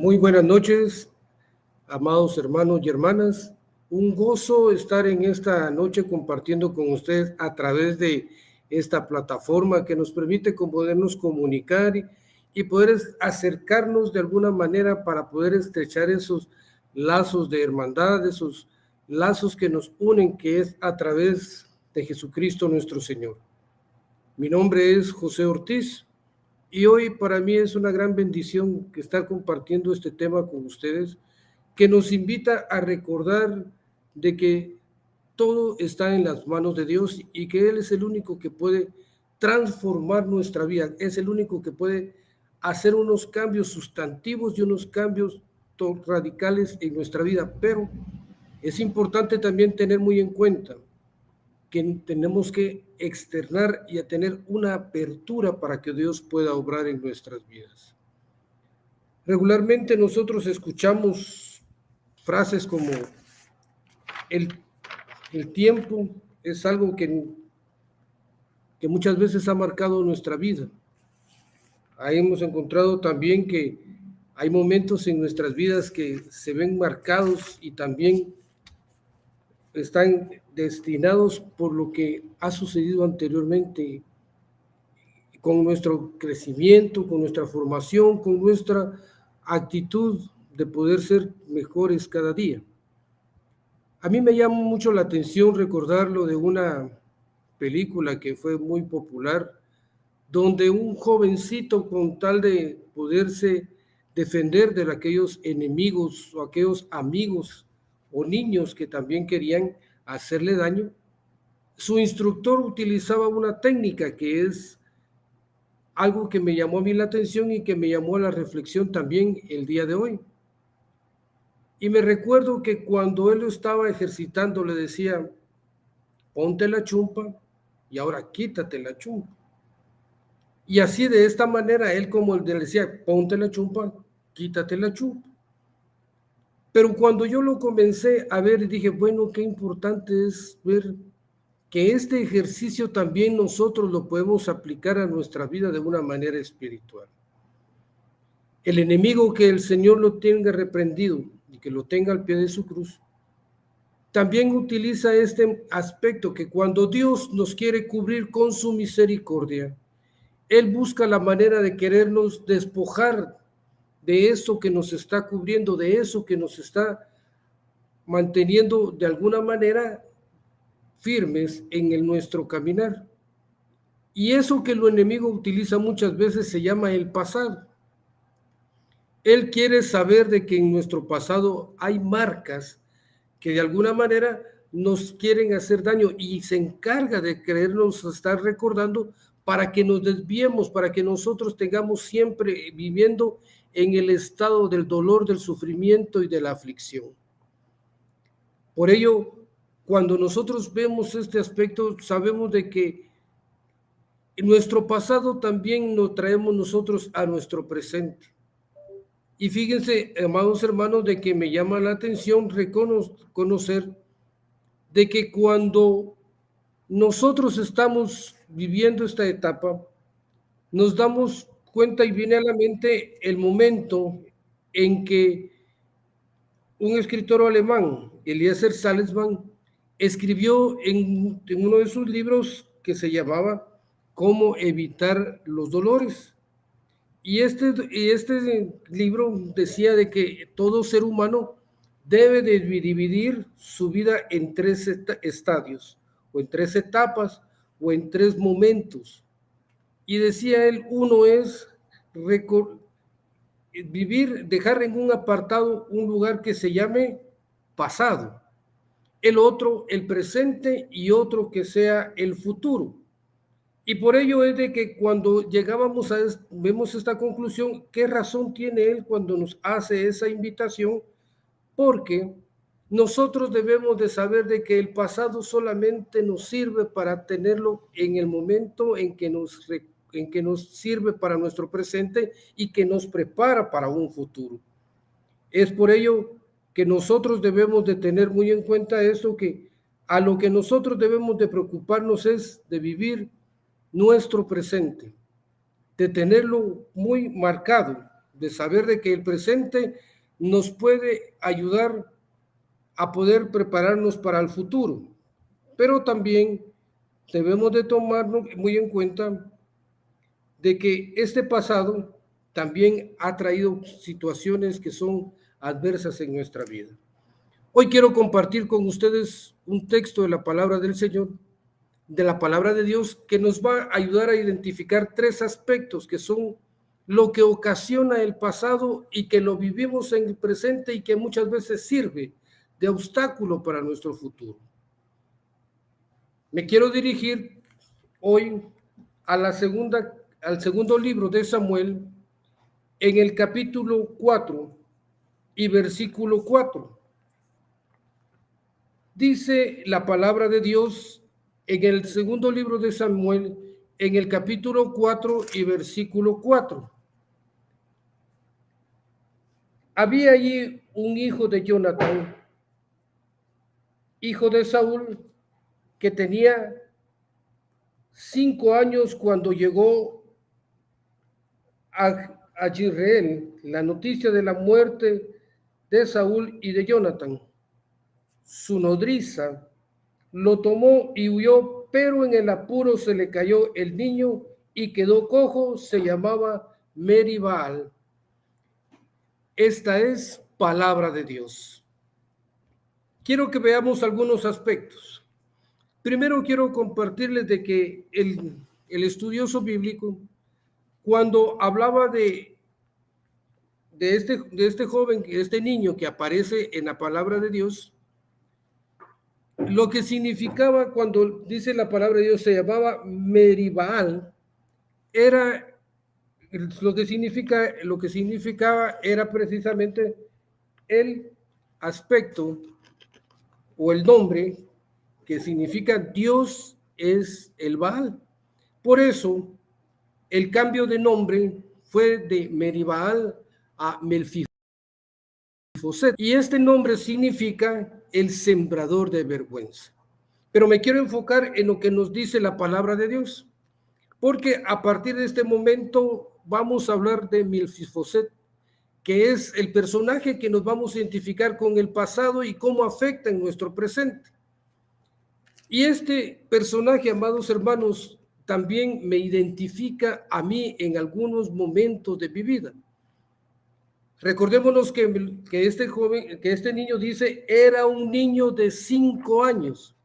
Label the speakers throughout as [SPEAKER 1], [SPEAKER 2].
[SPEAKER 1] Muy buenas noches, amados hermanos y hermanas. Un gozo estar en esta noche compartiendo con ustedes a través de esta plataforma que nos permite podernos comunicar y poder acercarnos de alguna manera para poder estrechar esos lazos de hermandad, esos lazos que nos unen, que es a través de Jesucristo nuestro Señor. Mi nombre es José Ortiz. Y hoy para mí es una gran bendición que estar compartiendo este tema con ustedes, que nos invita a recordar de que todo está en las manos de Dios y que Él es el único que puede transformar nuestra vida, es el único que puede hacer unos cambios sustantivos y unos cambios radicales en nuestra vida. Pero es importante también tener muy en cuenta que tenemos que externar y a tener una apertura para que Dios pueda obrar en nuestras vidas. Regularmente nosotros escuchamos frases como el tiempo es algo que muchas veces ha marcado nuestra vida. Ahí hemos encontrado también que hay momentos en nuestras vidas que se ven marcados y también están destinados por lo que ha sucedido anteriormente con nuestro crecimiento, con nuestra formación, con nuestra actitud de poder ser mejores cada día. A mí me llama mucho la atención recordarlo de una película que fue muy popular, donde un jovencito, con tal de poderse defender de aquellos enemigos o aquellos amigos o niños que también querían hacerle daño, su instructor utilizaba una técnica que es algo que me llamó a mí la atención y que me llamó a la reflexión también el día de hoy. Y me recuerdo que cuando él lo estaba ejercitando le decía, ponte la chumpa y ahora quítate la chumpa. Y así de esta manera él como le decía, ponte la chumpa, quítate la chumpa. Pero cuando yo lo comencé a ver, dije, bueno, qué importante es ver que este ejercicio también nosotros lo podemos aplicar a nuestra vida de una manera espiritual. El enemigo, que el Señor lo tenga reprendido y que lo tenga al pie de su cruz, también utiliza este aspecto, que cuando Dios nos quiere cubrir con su misericordia, Él busca la manera de querernos despojar de eso que nos está cubriendo, de eso que nos está manteniendo de alguna manera firmes en nuestro caminar. Y eso que el enemigo utiliza muchas veces se llama el pasado. Él quiere saber de que en nuestro pasado hay marcas que de alguna manera nos quieren hacer daño y se encarga de querernos estar recordando para que nos desviemos, para que nosotros tengamos siempre viviendo en el estado del dolor, del sufrimiento y de la aflicción. Por ello, cuando nosotros vemos este aspecto, sabemos de que nuestro pasado también lo traemos nosotros a nuestro presente. Y fíjense, amados hermanos, de que me llama la atención conocer de que cuando nosotros estamos viviendo esta etapa, nos damos cuenta y viene a la mente el momento en que un escritor alemán, Eliezer Salzman, escribió en uno de sus libros que se llamaba Cómo evitar los dolores. Y este libro decía de que todo ser humano debe de dividir su vida en 3 estadios, o en 3 etapas, o en 3 momentos. Y decía él, uno es vivir, dejar en un apartado un lugar que se llame pasado, el otro el presente y otro que sea el futuro. Y por ello es de que cuando llegábamos vemos esta conclusión, ¿qué razón tiene él cuando nos hace esa invitación? Porque nosotros debemos de saber de que el pasado solamente nos sirve para tenerlo en el momento en que nos sirve para nuestro presente y que nos prepara para un futuro. Es por ello que nosotros debemos de tener muy en cuenta eso, que a lo que nosotros debemos de preocuparnos es de vivir nuestro presente, de tenerlo muy marcado, de saber de que el presente nos puede ayudar a poder prepararnos para el futuro, pero también debemos de tomarlo muy en cuenta de que este pasado también ha traído situaciones que son adversas en nuestra vida. Hoy quiero compartir con ustedes un texto de la palabra del Señor, de la palabra de Dios, que nos va a ayudar a identificar tres aspectos que son lo que ocasiona el pasado y que lo vivimos en el presente y que muchas veces sirve de obstáculo para nuestro futuro. Me quiero dirigir hoy al segundo libro de Samuel, en el capítulo 4 y versículo 4. Dice la palabra de Dios en el segundo libro de Samuel, en el capítulo 4 y versículo 4. Había allí un hijo de Jonatán, hijo de Saúl, que tenía 5 años cuando llegó a Jezreel la noticia de la muerte de Saúl y de Jonatán. Su nodriza lo tomó y huyó, pero en el apuro se le cayó el niño y quedó cojo, se llamaba Meribaal. Esta es palabra de Dios. Quiero que veamos algunos aspectos. Primero quiero compartirles de que el estudioso bíblico, cuando hablaba de este joven, de este niño que aparece en la palabra de Dios, lo que significaba cuando dice la palabra de Dios se llamaba Meribaal, era lo que significaba era precisamente el aspecto o el nombre que significa Dios es el Baal. Por eso el cambio de nombre fue de Meribaal a Melfiboset, y este nombre significa el sembrador de vergüenza. Pero me quiero enfocar en lo que nos dice la palabra de Dios, porque a partir de este momento vamos a hablar de Melfiboset, que es el personaje que nos vamos a identificar con el pasado y cómo afecta en nuestro presente. Y este personaje, amados hermanos, también me identifica a mí en algunos momentos de mi vida. Recordémonos que este niño dice, era un niño de 5 años.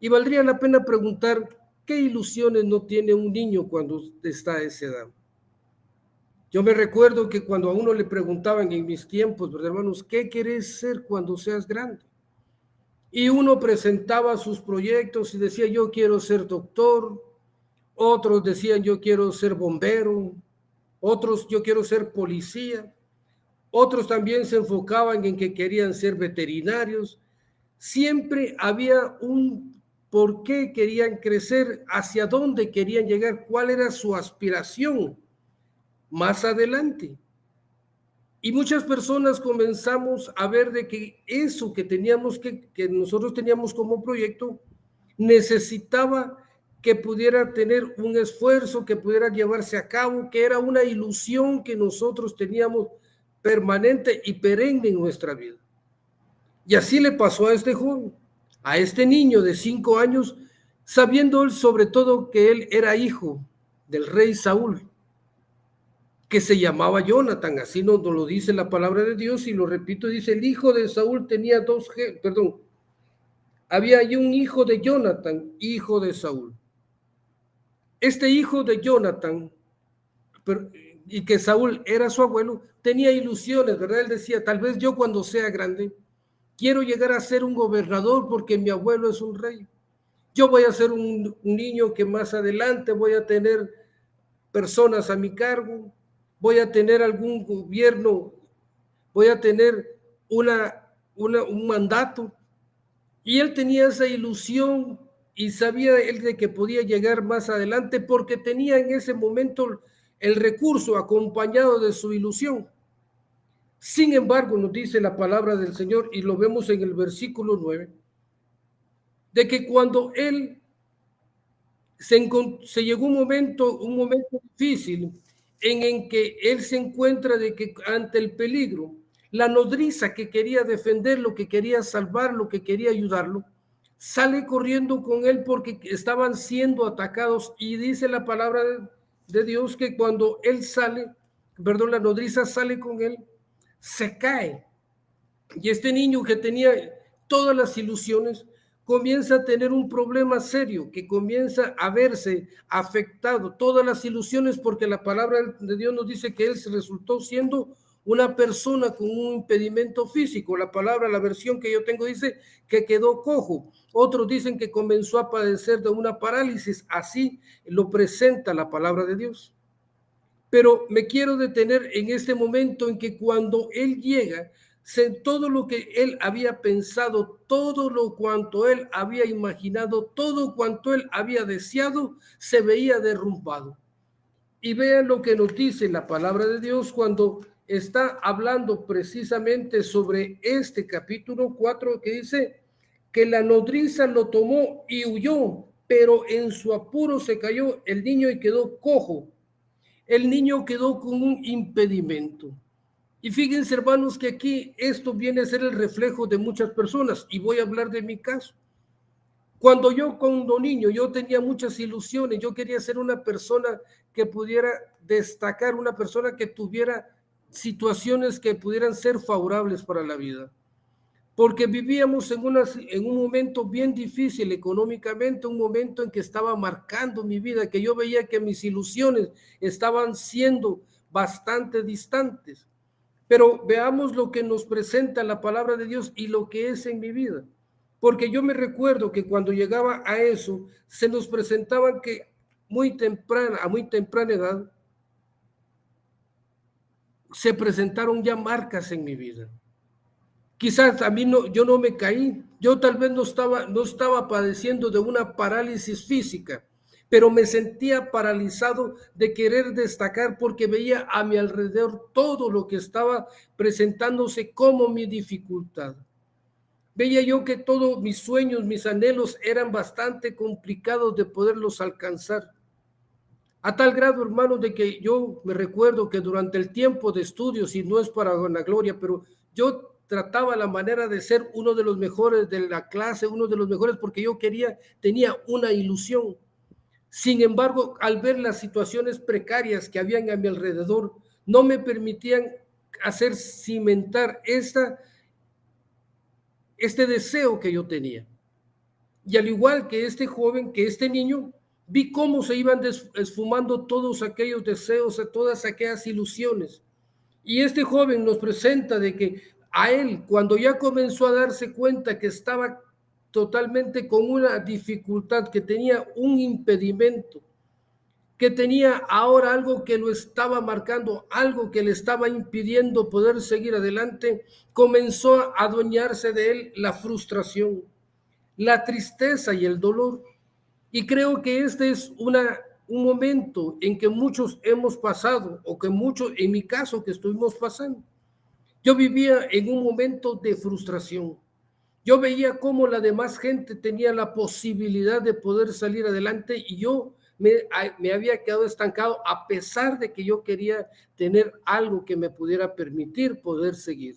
[SPEAKER 1] Y valdría la pena preguntar, ¿qué ilusiones no tiene un niño cuando está a esa edad? Yo me recuerdo que cuando a uno le preguntaban en mis tiempos, ¿verdad, hermanos? ¿Qué querés ser cuando seas grande? Y uno presentaba sus proyectos y decía, yo quiero ser doctor. Otros decían, yo quiero ser bombero. Otros, yo quiero ser policía. Otros también se enfocaban en que querían ser veterinarios. Siempre había un por qué querían crecer, hacia dónde querían llegar, cuál era su aspiración más adelante. Y muchas personas comenzamos a ver de que eso que teníamos que nosotros teníamos como proyecto necesitaba que pudiera tener un esfuerzo, que pudiera llevarse a cabo, que era una ilusión que nosotros teníamos permanente y perenne en nuestra vida. Y así le pasó a este joven, a este niño de 5 años, sabiendo él sobre todo que él era hijo del rey Saúl, que se llamaba Jonatán. Así nos lo dice la palabra de Dios, y lo repito, dice, el hijo de Saúl tenía había allí un hijo de Jonatán, hijo de Saúl. Este hijo de Jonatán, y que Saúl era su abuelo, tenía ilusiones, ¿verdad? Él decía, tal vez yo cuando sea grande, quiero llegar a ser un gobernador porque mi abuelo es un rey. Yo voy a ser un niño que más adelante voy a tener personas a mi cargo, voy a tener algún gobierno, voy a tener un mandato. Y él tenía esa ilusión y sabía él de que podía llegar más adelante porque tenía en ese momento el recurso acompañado de su ilusión. Sin embargo, nos dice la palabra del Señor, y lo vemos en el versículo 9, de que cuando él se llegó un momento difícil en que él se encuentra de que ante el peligro, la nodriza que quería defenderlo, que quería salvarlo, que quería ayudarlo, sale corriendo con él porque estaban siendo atacados y dice la palabra de Dios que cuando él sale, perdón, la nodriza sale con él, se cae. Y este niño que tenía todas las ilusiones comienza a tener un problema serio, que comienza a verse afectado, todas las ilusiones, porque la palabra de Dios nos dice que él se resultó siendo una persona con un impedimento físico. La palabra, la versión que yo tengo dice que quedó cojo. Otros dicen que comenzó a padecer de una parálisis. Así lo presenta la palabra de Dios. Pero me quiero detener en este momento en que cuando él llega, todo lo que él había pensado, todo lo cuanto él había imaginado, todo cuanto él había deseado, se veía derrumbado. Y vean lo que nos dice la palabra de Dios cuando está hablando precisamente sobre este capítulo 4 que dice que la nodriza lo tomó y huyó, pero en su apuro se cayó el niño y quedó cojo. El niño quedó con un impedimento. Y fíjense, hermanos, que aquí esto viene a ser el reflejo de muchas personas, y voy a hablar de mi caso. Cuando niño, yo tenía muchas ilusiones, yo quería ser una persona que pudiera destacar, una persona que tuviera situaciones que pudieran ser favorables para la vida. Porque vivíamos en un momento bien difícil económicamente, un momento en que estaba marcando mi vida, que yo veía que mis ilusiones estaban siendo bastante distantes. Pero veamos lo que nos presenta la palabra de Dios y lo que es en mi vida. Porque yo me recuerdo que cuando llegaba a eso, se nos presentaban que a muy temprana edad, se presentaron ya marcas en mi vida. Quizás a mí no, yo no me caí, yo tal vez no estaba padeciendo de una parálisis física, pero me sentía paralizado de querer destacar porque veía a mi alrededor todo lo que estaba presentándose como mi dificultad. Veía yo que todos mis sueños, mis anhelos eran bastante complicados de poderlos alcanzar. A tal grado, hermano, de que yo me recuerdo que durante el tiempo de estudios, y no es para vanagloria, pero yo trataba la manera de ser uno de los mejores de la clase, uno de los mejores, porque yo tenía una ilusión. Sin embargo, al ver las situaciones precarias que habían a mi alrededor, no me permitían hacer cimentar este deseo que yo tenía. Y al igual que este joven, que este niño, vi cómo se iban esfumando todos aquellos deseos, todas aquellas ilusiones. Y este joven nos presenta de que a él, cuando ya comenzó a darse cuenta que estaba totalmente con una dificultad, que tenía un impedimento, que tenía ahora algo que lo estaba marcando, algo que le estaba impidiendo poder seguir adelante, comenzó a adueñarse de él la frustración, la tristeza y el dolor. Y creo que este es un momento en que muchos hemos pasado, o que muchos, en mi caso, que estuvimos pasando. Yo vivía en un momento de frustración. Yo veía cómo la demás gente tenía la posibilidad de poder salir adelante y yo me había quedado estancado a pesar de que yo quería tener algo que me pudiera permitir poder seguir.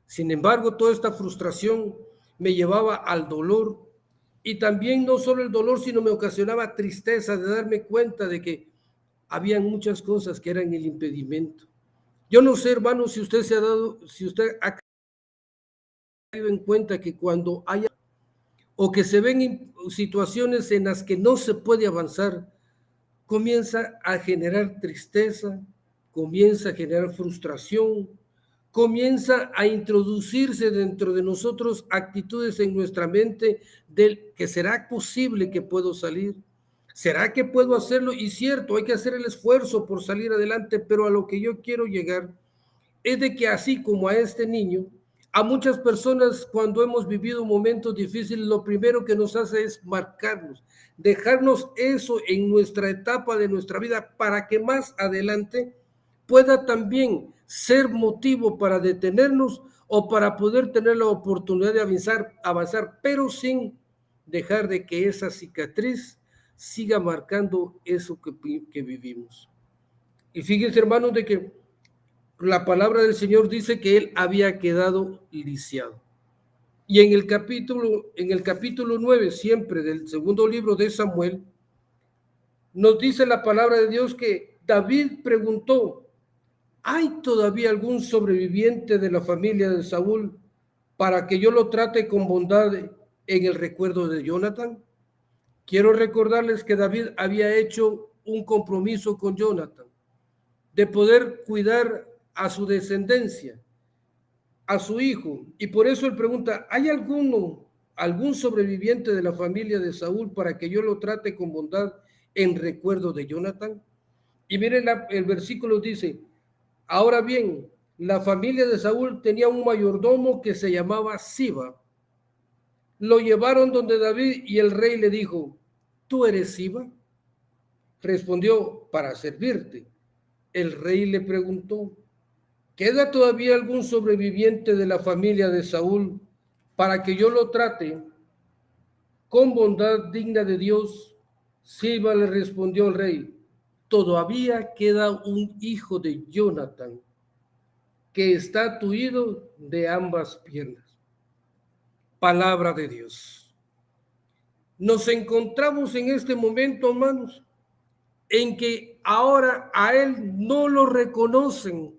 [SPEAKER 1] Sin embargo, toda esta frustración me llevaba al dolor y también no solo el dolor, sino me ocasionaba tristeza de darme cuenta de que había muchas cosas que eran el impedimento. Yo no sé, hermano, si usted ha caído en cuenta que cuando haya o que se ven situaciones en las que no se puede avanzar, comienza a generar tristeza, comienza a generar frustración, comienza a introducirse dentro de nosotros actitudes en nuestra mente del que será posible que puedo salir, será que puedo hacerlo, y cierto, hay que hacer el esfuerzo por salir adelante, pero a lo que yo quiero llegar es de que así como a este niño, a muchas personas cuando hemos vivido momentos difíciles, lo primero que nos hace es marcarnos, dejarnos eso en nuestra etapa de nuestra vida para que más adelante pueda también ser motivo para detenernos o para poder tener la oportunidad de avanzar, pero sin dejar de que esa cicatriz siga marcando eso que vivimos. Y fíjense, hermanos, de que la palabra del Señor dice que él había quedado lisiado. Y en el capítulo 9, siempre del segundo libro de Samuel, nos dice la palabra de Dios que David preguntó: ¿hay todavía algún sobreviviente de la familia de Saúl para que yo lo trate con bondad en el recuerdo de Jonathan? Quiero recordarles que David había hecho un compromiso con Jonathan de poder cuidar a su descendencia, a su hijo. Y por eso él pregunta: ¿hay algún sobreviviente de la familia de Saúl para que yo lo trate con bondad en recuerdo de Jonathan? Y miren, el versículo dice: ahora bien, la familia de Saúl tenía un mayordomo que se llamaba Siba. Lo llevaron donde David y el rey le dijo: ¿tú eres Siba? Respondió: para servirte. El rey le preguntó: ¿queda todavía algún sobreviviente de la familia de Saúl para que yo lo trate con bondad digna de Dios? Siba le respondió al rey: todavía queda un hijo de Jonathan que está tuido de ambas piernas. Palabra de Dios. Nos encontramos en este momento, hermanos, en que ahora a él no lo reconocen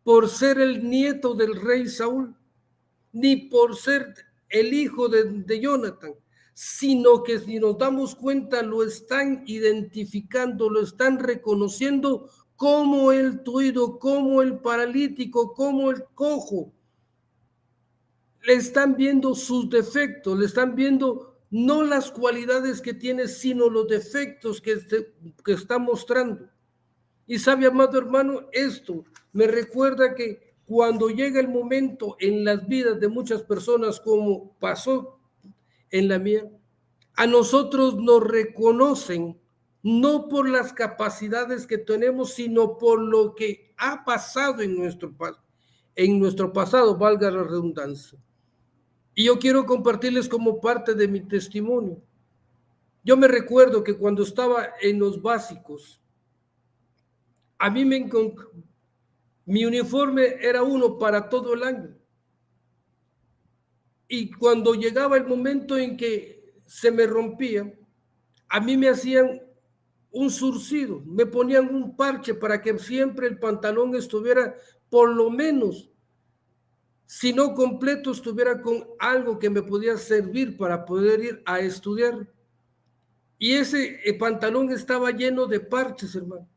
[SPEAKER 1] por ser el nieto del rey Saúl, ni por ser el hijo de Jonathan, sino que si nos damos cuenta lo están identificando, lo están reconociendo como el tuido, como el paralítico, como el cojo. Le están viendo sus defectos, le están viendo no las cualidades que tiene, sino los defectos que está mostrando. Y sabe, amado hermano, esto me recuerda que cuando llega el momento en las vidas de muchas personas, como pasó en la mía, a nosotros nos reconocen no por las capacidades que tenemos, sino por lo que ha pasado en nuestro pasado, valga la redundancia. Y yo quiero compartirles como parte de mi testimonio. Yo me recuerdo que cuando estaba en los básicos, a mí mi uniforme era uno para todo el año. Y cuando llegaba el momento en que se me rompía, a mí me hacían un surcido, me ponían un parche para que siempre el pantalón estuviera, por lo menos, si no completo, estuviera con algo que me podía servir para poder ir a estudiar. Y ese pantalón estaba lleno de parches, hermano.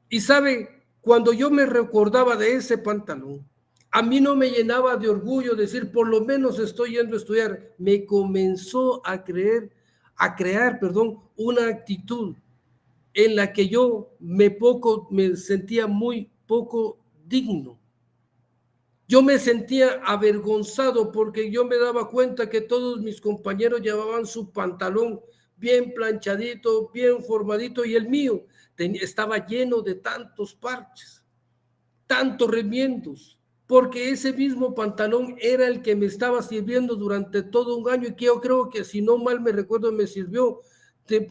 [SPEAKER 1] Y sabe, cuando yo me recordaba de ese pantalón, a mí no me llenaba de orgullo decir, por lo menos estoy yendo a estudiar. Me comenzó a crear, una actitud en la que yo me sentía muy poco digno. Yo me sentía avergonzado porque yo me daba cuenta que todos mis compañeros llevaban su pantalón bien planchadito, bien formadito, y el mío estaba lleno de tantos parches, tantos remiendos, porque ese mismo pantalón era el que me estaba sirviendo durante todo un año, y que yo creo que, si no mal me recuerdo, me sirvió,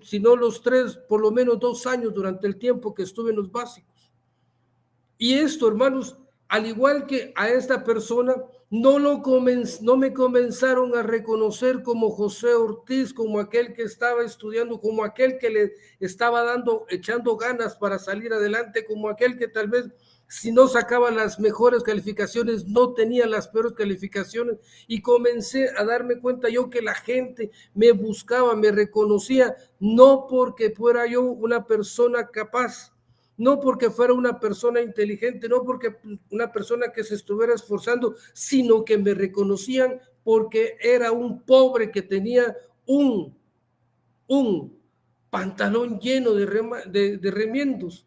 [SPEAKER 1] si no los 3, por lo menos 2 años durante el tiempo que estuve en los básicos. Y esto, hermanos, al igual que a esta persona, no me comenzaron a reconocer como José Ortiz, como aquel que estaba estudiando, como aquel que le estaba echando ganas para salir adelante, como aquel que tal vez, si no sacaba las mejores calificaciones, no tenía las peores calificaciones. Y comencé a darme cuenta yo que la gente me buscaba, me reconocía, no porque fuera yo una persona capaz, no porque fuera una persona inteligente, no porque una persona que se estuviera esforzando, sino que me reconocían porque era un pobre que tenía un pantalón lleno de remiendos.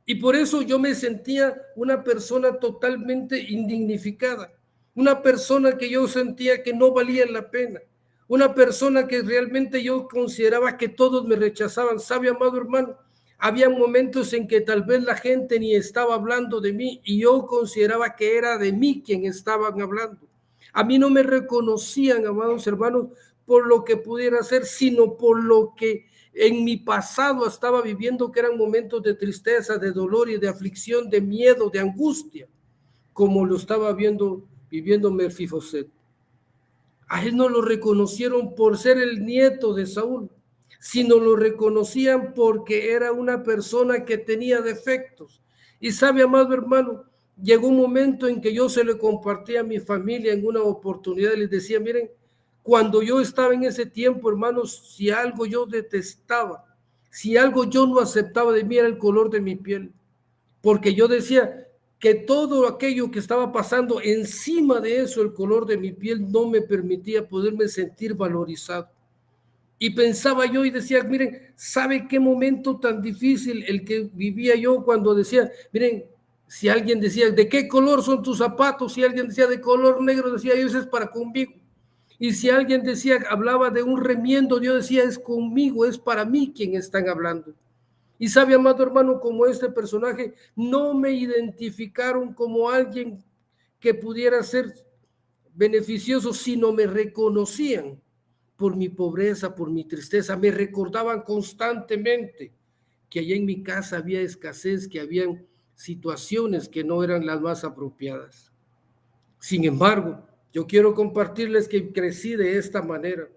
[SPEAKER 1] Y por eso yo me sentía una persona totalmente indignificada, una persona que yo sentía que no valía la pena, una persona que realmente yo consideraba que todos me rechazaban. ¿Sabe, amado hermano? Había momentos en que tal vez la gente ni estaba hablando de mí y yo consideraba que era de mí quien estaban hablando. A mí no me reconocían, amados hermanos, por lo que pudiera ser, sino por lo que en mi pasado estaba viviendo, que eran momentos de tristeza, de dolor y de aflicción, de miedo, de angustia, como lo estaba viviendo Mefiboset. A él no lo reconocieron por ser el nieto de Saúl, sino lo reconocían porque era una persona que tenía defectos. Y sabe, amado hermano, llegó un momento en que yo se le compartí a mi familia en una oportunidad y les decía, miren, cuando yo estaba en ese tiempo, hermanos, si algo yo detestaba, si algo yo no aceptaba de mí era el color de mi piel, porque yo decía que todo aquello que estaba pasando encima de eso, el color de mi piel, no me permitía poderme sentir valorizado. Y pensaba yo y decía, miren, ¿sabe qué momento tan difícil el que vivía yo cuando decía, miren, si alguien decía, ¿de qué color son tus zapatos? Si alguien decía, de color negro, decía, eso es para conmigo. Y si alguien decía, hablaba de un remiendo, yo decía, es conmigo, es para mí quien están hablando. Y sabe, amado hermano, como este personaje, no me identificaron como alguien que pudiera ser beneficioso, sino me reconocían por mi pobreza, por mi tristeza, me recordaban constantemente que allá en mi casa había escasez, que habían situaciones que no eran las más apropiadas. Sin embargo, yo quiero compartirles que crecí de esta manera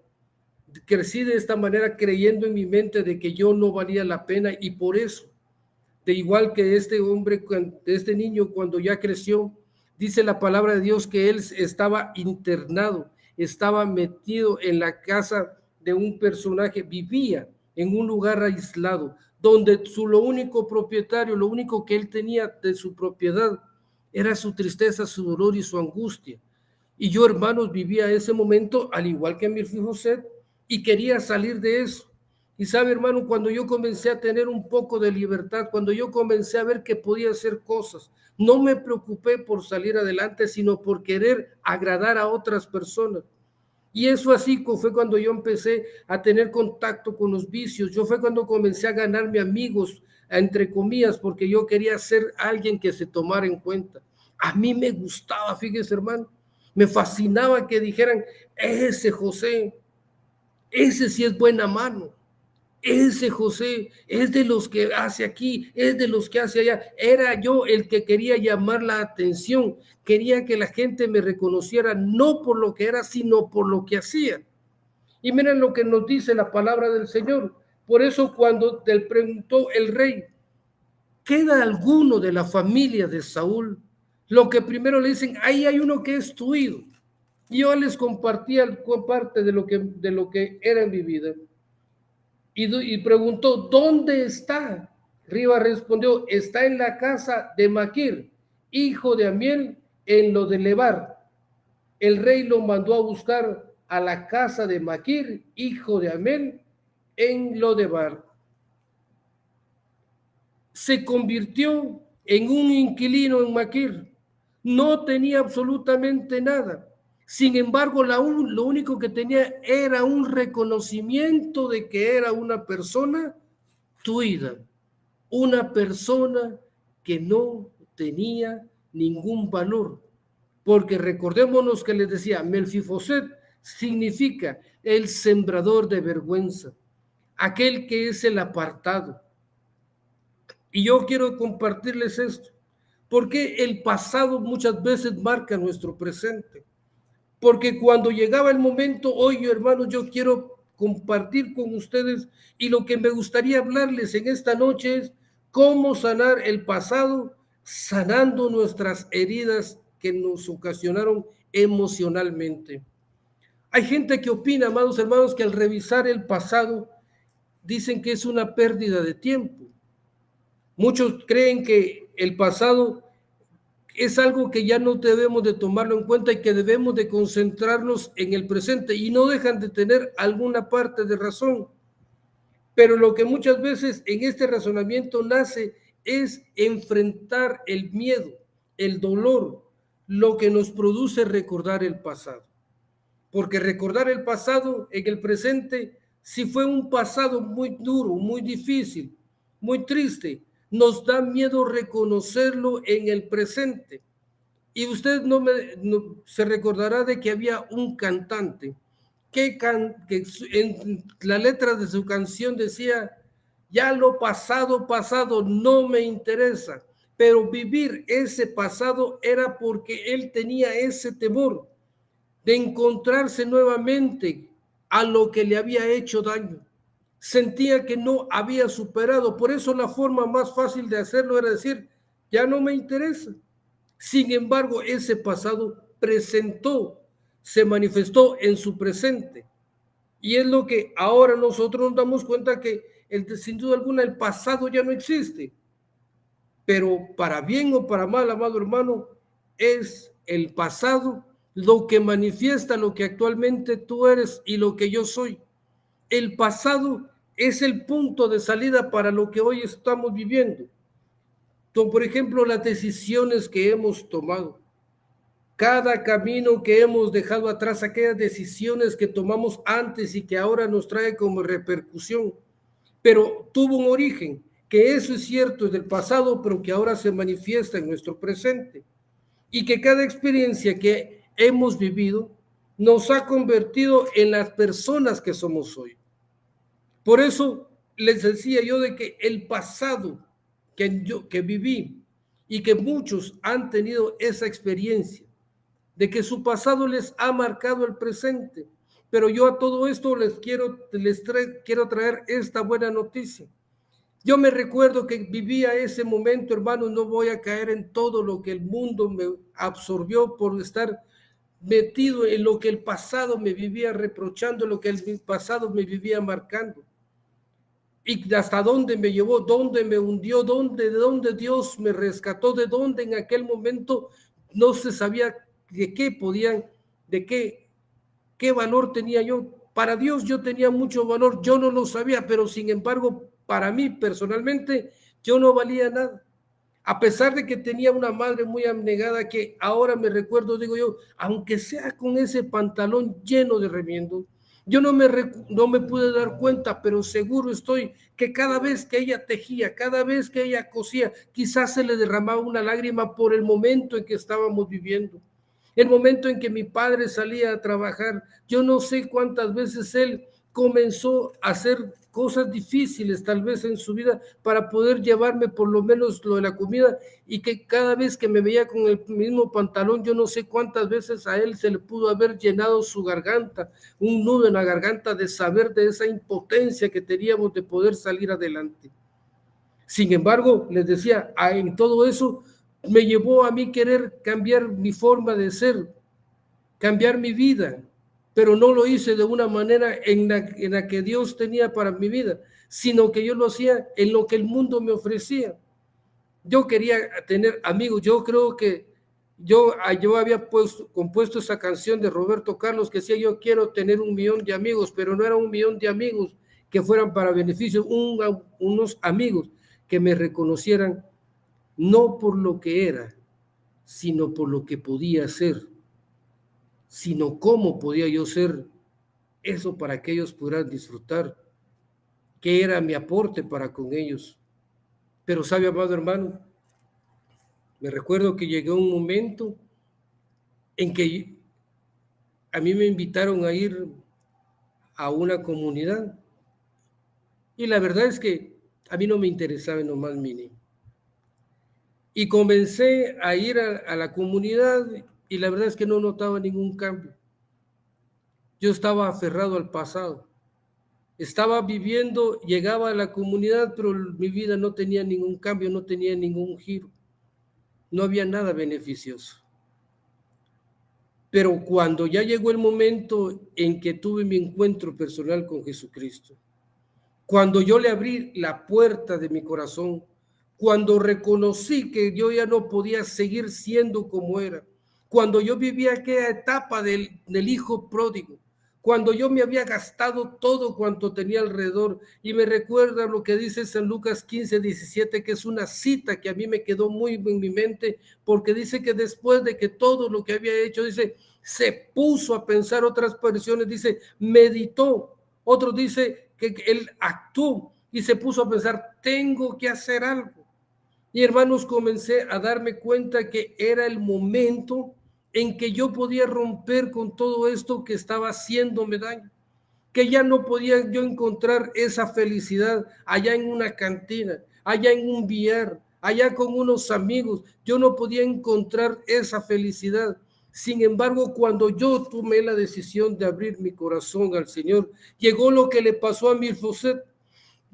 [SPEAKER 1] creyendo en mi mente de que yo no valía la pena y por eso, de igual que este hombre, este niño cuando ya creció, dice la palabra de Dios que él estaba internado, estaba metido en la casa de un personaje, vivía en un lugar aislado, donde lo único propietario, lo único que él tenía de su propiedad era su tristeza, su dolor y su angustia. Y yo, hermanos, vivía ese momento al igual que mi hijo José y quería salir de eso. Y sabe, hermano, cuando yo comencé a tener un poco de libertad, cuando yo comencé a ver que podía hacer cosas, no me preocupé por salir adelante, sino por querer agradar a otras personas. Y eso así fue cuando yo empecé a tener contacto con los vicios. Yo fue cuando comencé a ganarme amigos, entre comillas, porque yo quería ser alguien que se tomara en cuenta. A mí me gustaba, fíjese, hermano, me fascinaba que dijeran, ese José, ese sí es buena mano. Ese José es de los que hace aquí, es de los que hace allá. Era yo el que quería llamar la atención. Quería que la gente me reconociera no por lo que era, sino por lo que hacía. Y miren lo que nos dice la palabra del Señor. Por eso cuando le preguntó el rey, ¿queda alguno de la familia de Saúl? Lo que primero le dicen, ahí hay uno que es tuyo. Y yo les compartía parte de lo que era en mi vida. Y preguntó, ¿dónde está? Riva respondió, está en la casa de Maquir, hijo de Amiel, en lo de Lebar. El rey lo mandó a buscar a la casa de Maquir, hijo de Amiel, en lo de Bar. Se convirtió en un inquilino en Maquir. No tenía absolutamente nada. Sin embargo, lo único que tenía era un reconocimiento de que era una persona tuida, una persona que no tenía ningún valor. Porque recordémonos que les decía, Melfifoset significa el sembrador de vergüenza, aquel que es el apartado. Y yo quiero compartirles esto, porque el pasado muchas veces marca nuestro presente. Porque cuando llegaba el momento, oye hermanos, yo quiero compartir con ustedes y lo que me gustaría hablarles en esta noche es cómo sanar el pasado, sanando nuestras heridas que nos ocasionaron emocionalmente. Hay gente que opina, amados hermanos, que al revisar el pasado dicen que es una pérdida de tiempo. Muchos creen que el pasado es algo que ya no debemos de tomarlo en cuenta y que debemos de concentrarnos en el presente y no dejan de tener alguna parte de razón. Pero lo que muchas veces en este razonamiento nace es enfrentar el miedo, el dolor, lo que nos produce recordar el pasado. Porque recordar el pasado en el presente, si fue un pasado muy duro, muy difícil, muy triste, nos da miedo reconocerlo en el presente. Y usted no se recordará de que había un cantante que en la letra de su canción decía, ya lo pasado, pasado, no me interesa, pero vivir ese pasado era porque él tenía ese temor de encontrarse nuevamente a lo que le había hecho daño. Sentía que no había superado, por eso la forma más fácil de hacerlo era decir, ya no me interesa. Sin embargo, ese pasado se manifestó en su presente. Y es lo que ahora nosotros nos damos cuenta que sin duda alguna el pasado ya no existe. Pero para bien o para mal, amado hermano, es el pasado lo que manifiesta lo que actualmente tú eres y lo que yo soy. El pasado es el punto de salida para lo que hoy estamos viviendo. Por ejemplo, las decisiones que hemos tomado, cada camino que hemos dejado atrás, aquellas decisiones que tomamos antes y que ahora nos trae como repercusión, pero tuvo un origen, que eso es cierto, es del pasado, pero que ahora se manifiesta en nuestro presente. Y que cada experiencia que hemos vivido nos ha convertido en las personas que somos hoy. Por eso les decía yo de que el pasado que viví y que muchos han tenido esa experiencia, de que su pasado les ha marcado el presente. Pero yo a todo esto quiero traer esta buena noticia. Yo me recuerdo que vivía ese momento, hermano, no voy a caer en todo lo que el mundo me absorbió por estar metido en lo que el pasado me vivía reprochando, lo que el pasado me vivía marcando. Y hasta dónde me llevó, dónde me hundió, de dónde Dios me rescató, de dónde en aquel momento no se sabía de qué podían, de qué valor tenía yo. Para Dios yo tenía mucho valor, yo no lo sabía, pero sin embargo, para mí personalmente, yo no valía nada. A pesar de que tenía una madre muy abnegada que ahora me recuerdo, digo yo, aunque sea con ese pantalón lleno de remiendos, yo no me pude dar cuenta, pero seguro estoy que cada vez que ella tejía, cada vez que ella cosía, quizás se le derramaba una lágrima por el momento en que estábamos viviendo. El momento en que mi padre salía a trabajar, yo no sé cuántas veces él comenzó a hacer cosas difíciles tal vez en su vida para poder llevarme por lo menos lo de la comida, y que cada vez que me veía con el mismo pantalón, yo no sé cuántas veces a él se le pudo haber llenado su garganta, un nudo en la garganta de saber de esa impotencia que teníamos de poder salir adelante. Sin embargo, les decía, en todo eso me llevó a mí querer cambiar mi forma de ser, cambiar mi vida, pero no lo hice de una manera en la que Dios tenía para mi vida, sino que yo lo hacía en lo que el mundo me ofrecía. Yo quería tener amigos, yo creo que yo había compuesto esa canción de Roberto Carlos que decía, yo quiero tener 1,000,000 de amigos, pero no era 1,000,000 de amigos que fueran para beneficio, unos amigos que me reconocieran no por lo que era, sino por lo que podía ser, sino cómo podía yo ser eso para que ellos pudieran disfrutar, que era mi aporte para con ellos. Pero sabe, amado hermano, me recuerdo que llegó un momento en que a mí me invitaron a ir a una comunidad y la verdad es que a mí no me interesaba en lo más mínimo. Y comencé a ir a la comunidad y la verdad es que no notaba ningún cambio. Yo estaba aferrado al pasado. Estaba viviendo, llegaba a la comunidad, pero mi vida no tenía ningún cambio, no tenía ningún giro. No había nada beneficioso. Pero cuando ya llegó el momento en que tuve mi encuentro personal con Jesucristo, cuando yo le abrí la puerta de mi corazón, cuando reconocí que yo ya no podía seguir siendo como era, cuando yo vivía aquella etapa del hijo pródigo, cuando yo me había gastado todo cuanto tenía alrededor, y me recuerda lo que dice San Lucas 15:17, que es una cita que a mí me quedó muy en mi mente, porque dice que después de que todo lo que había hecho, dice, se puso a pensar, otras versiones dice, meditó, otro dice que él actuó y se puso a pensar, tengo que hacer algo. Y hermanos, comencé a darme cuenta que era el momento en que yo podía romper con todo esto que estaba haciéndome daño, que ya no podía yo encontrar esa felicidad allá en una cantina, allá en un billar, allá con unos amigos. Yo no podía encontrar esa felicidad. Sin embargo, cuando yo tomé la decisión de abrir mi corazón al Señor, llegó lo que le pasó a Mefiboseth.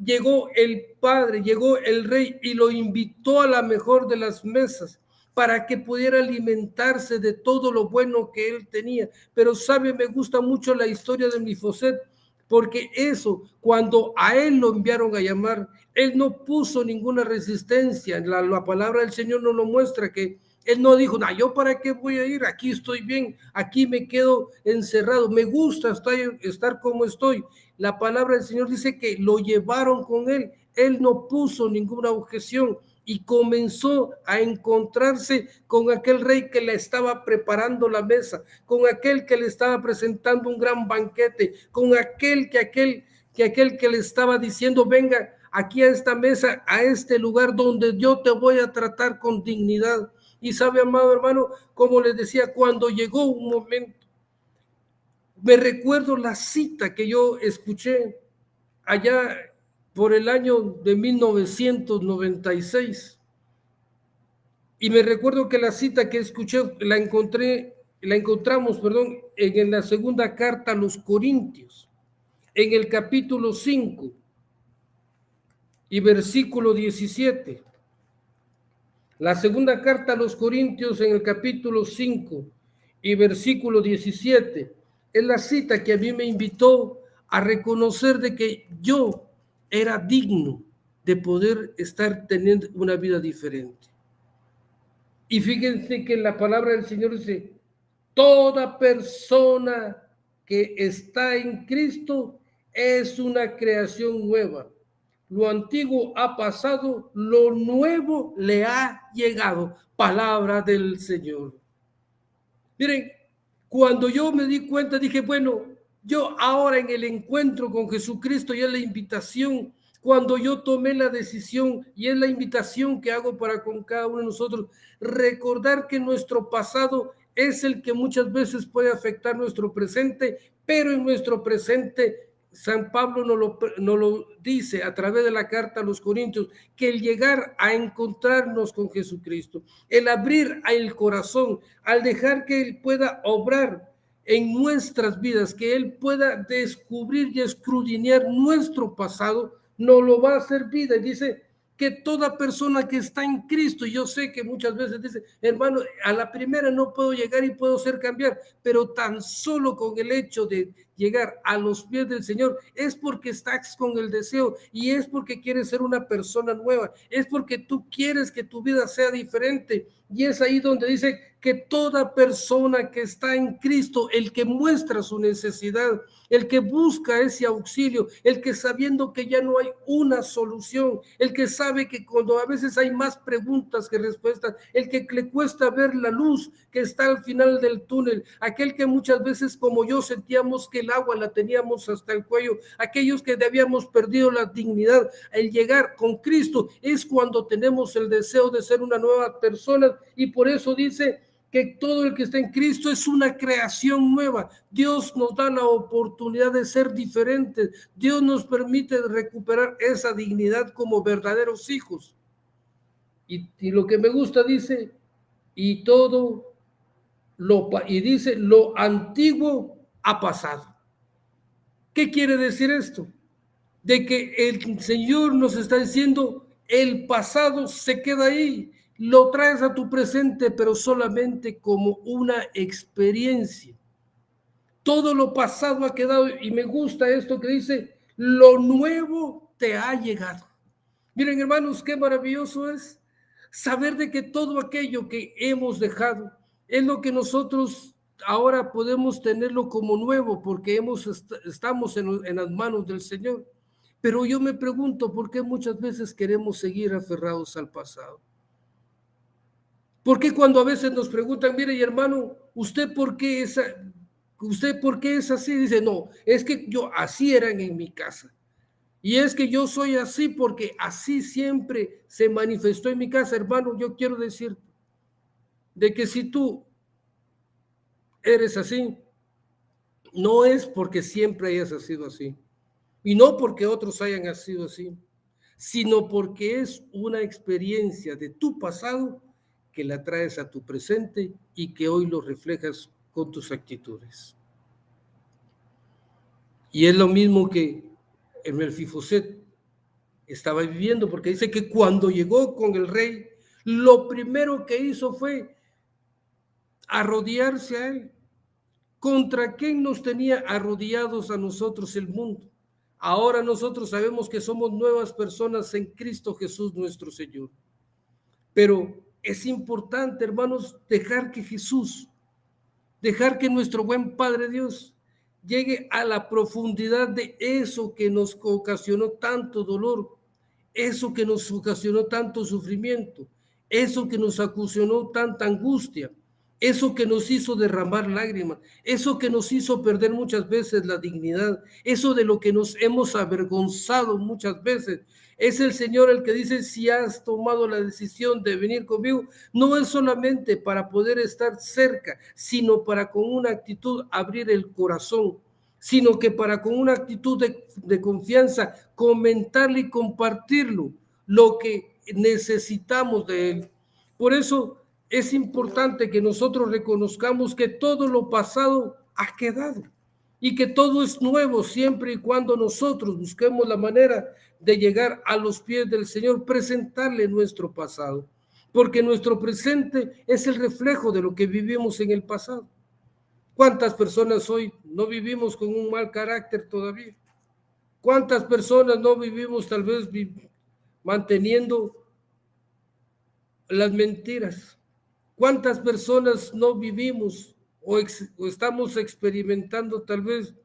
[SPEAKER 1] Llegó el padre, llegó el rey y lo invitó a la mejor de las mesas para que pudiera alimentarse de todo lo bueno que él tenía. Pero sabe, me gusta mucho la historia de Mefiboseth, porque eso, cuando a él lo enviaron a llamar, él no puso ninguna resistencia. La palabra del Señor nos lo muestra, que él no dijo, no, yo para qué voy a ir, aquí estoy bien, aquí me quedo encerrado, me gusta estar como estoy. La palabra del Señor dice que lo llevaron con él no puso ninguna objeción y comenzó a encontrarse con aquel rey que le estaba preparando la mesa, con aquel que le estaba presentando un gran banquete, con aquel que le estaba diciendo, venga aquí a esta mesa, a este lugar donde yo te voy a tratar con dignidad. Y sabe, amado hermano, como les decía, cuando llegó un momento, me recuerdo la cita que yo escuché allá por el año de 1996. Y me recuerdo que la cita que escuché la encontramos, perdón, en la segunda carta a los Corintios, en el capítulo 5 y versículo 17. La segunda carta a los Corintios en el capítulo 5 y versículo 17 es la cita que a mí me invitó a reconocer de que yo era digno de poder estar teniendo una vida diferente. Y fíjense que la palabra del Señor dice, toda persona que está en Cristo es una creación nueva. Lo antiguo ha pasado, lo nuevo le ha llegado. Palabra del Señor. Miren, cuando yo me di cuenta, dije, bueno, yo ahora en el encuentro con Jesucristo y es la invitación, cuando yo tomé la decisión y es la invitación que hago para con cada uno de nosotros, recordar que nuestro pasado es el que muchas veces puede afectar nuestro presente, pero en nuestro presente San Pablo nos lo dice a través de la carta a los Corintios, que el llegar a encontrarnos con Jesucristo, el abrir el corazón, al dejar que Él pueda obrar en nuestras vidas, que Él pueda descubrir y escudriñar nuestro pasado, nos lo va a hacer vida. Y dice que toda persona que está en Cristo, yo sé que muchas veces dice, hermano, a la primera no puedo llegar y puedo ser cambiar, pero tan solo con el hecho de llegar a los pies del Señor es porque estás con el deseo y es porque quieres ser una persona nueva, es porque tú quieres que tu vida sea diferente. Y es ahí donde dice que toda persona que está en Cristo, el que muestra su necesidad, el que busca ese auxilio, el que sabiendo que ya no hay una solución, el que sabe que cuando a veces hay más preguntas que respuestas, el que le cuesta ver la luz que está al final del túnel, aquel que muchas veces como yo sentíamos que el agua la teníamos hasta el cuello, aquellos que habíamos perdido la dignidad, el llegar con Cristo es cuando tenemos el deseo de ser una nueva persona y por eso dice que todo el que está en Cristo es una creación nueva. Dios nos da la oportunidad de ser diferentes. Dios nos permite recuperar esa dignidad como verdaderos hijos. Y lo que me gusta dice, y todo y dice, lo antiguo ha pasado. ¿Qué quiere decir esto? De que el Señor nos está diciendo, el pasado se queda ahí, lo traes a tu presente, pero solamente como una experiencia. Todo lo pasado ha quedado, y me gusta esto que dice, lo nuevo te ha llegado. Miren, hermanos, qué maravilloso es saber de que todo aquello que hemos dejado es lo que nosotros ahora podemos tenerlo como nuevo, porque estamos en las manos del Señor. Pero yo me pregunto por qué muchas veces queremos seguir aferrados al pasado. ¿Por qué cuando a veces nos preguntan, mire, hermano, ¿usted por qué es así? Dice, no, es que yo así eran en mi casa. Y es que yo soy así porque así siempre se manifestó en mi casa, hermano. Yo quiero decir de que si tú eres así, no es porque siempre hayas sido así, y no porque otros hayan sido así, sino porque es una experiencia de tu pasado que la traes a tu presente y que hoy lo reflejas con tus actitudes. Y es lo mismo que el Mefiboset estaba viviendo, porque dice que cuando llegó con el rey, lo primero que hizo fue arrodillarse a él. ¿Contra quién nos tenía arrodillados a nosotros el mundo? Ahora nosotros sabemos que somos nuevas personas en Cristo Jesús nuestro Señor. Pero es importante, hermanos, dejar que nuestro buen Padre Dios llegue a la profundidad de eso que nos ocasionó tanto dolor, eso que nos ocasionó tanto sufrimiento, eso que nos ocasionó tanta angustia, eso que nos hizo derramar lágrimas, eso que nos hizo perder muchas veces la dignidad, eso de lo que nos hemos avergonzado muchas veces. Es el Señor el que dice, si has tomado la decisión de venir conmigo, no es solamente para poder estar cerca, sino para con una actitud abrir el corazón, sino que para con una actitud de confianza comentarle y compartirlo, lo que necesitamos de Él. Por eso es importante que nosotros reconozcamos que todo lo pasado ha quedado y que todo es nuevo siempre y cuando nosotros busquemos la manera de llegar a los pies del Señor, presentarle nuestro pasado, porque nuestro presente es el reflejo de lo que vivimos en el pasado. ¿Cuántas personas hoy no vivimos con un mal carácter todavía? ¿Cuántas personas no vivimos tal vez manteniendo las mentiras? ¿Cuántas personas no vivimos o estamos experimentando tal vez